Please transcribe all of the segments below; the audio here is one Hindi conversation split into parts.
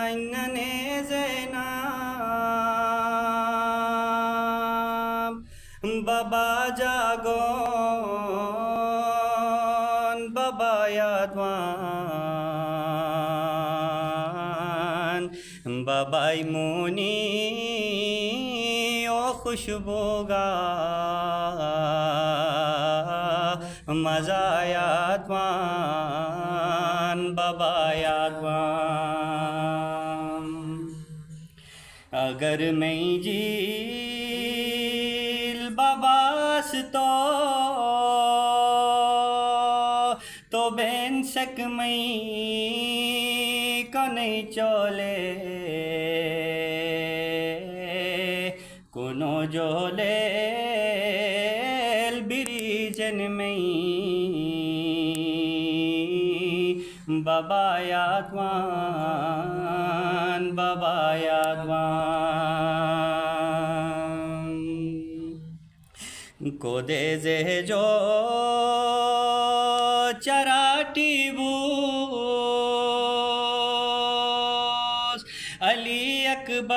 Nasrani Zainab Baba Jagon Baba Yadwan Baba Muni O Khushboga Maza Yadwan Baba Yadwan अगर मैं झील बाबास तो बेन सक मैं कनै चले कोनो जोले बिरिजन में बाबा यादवान बाबा यादवान को दे जे जो चराटी बूस अली अकबर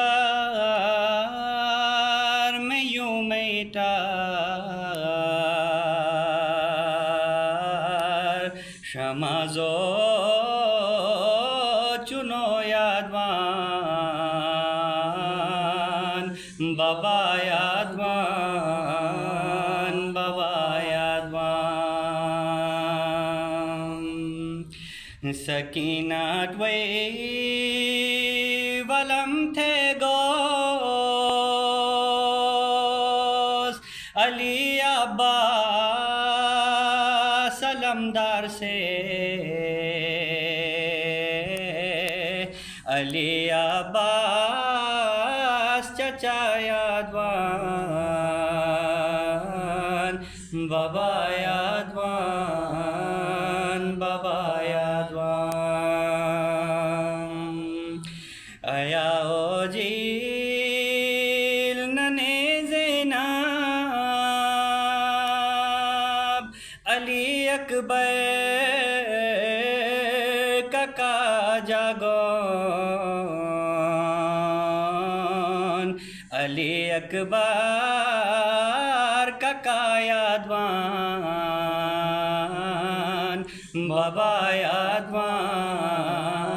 में यूं मैटा शमाजो चुनो यादवान बाबा यादवान बाबा यादवान सकीना द्वै वलम थे गोस अली अब्बास सलमदार से अली अब्बास चचा यादवान बाबा यादवान बाबा यादवान आया ओ जील नने ज़ैनब अली अकबर काका जागोन अली अकबर काका यादवान बाबा यादवान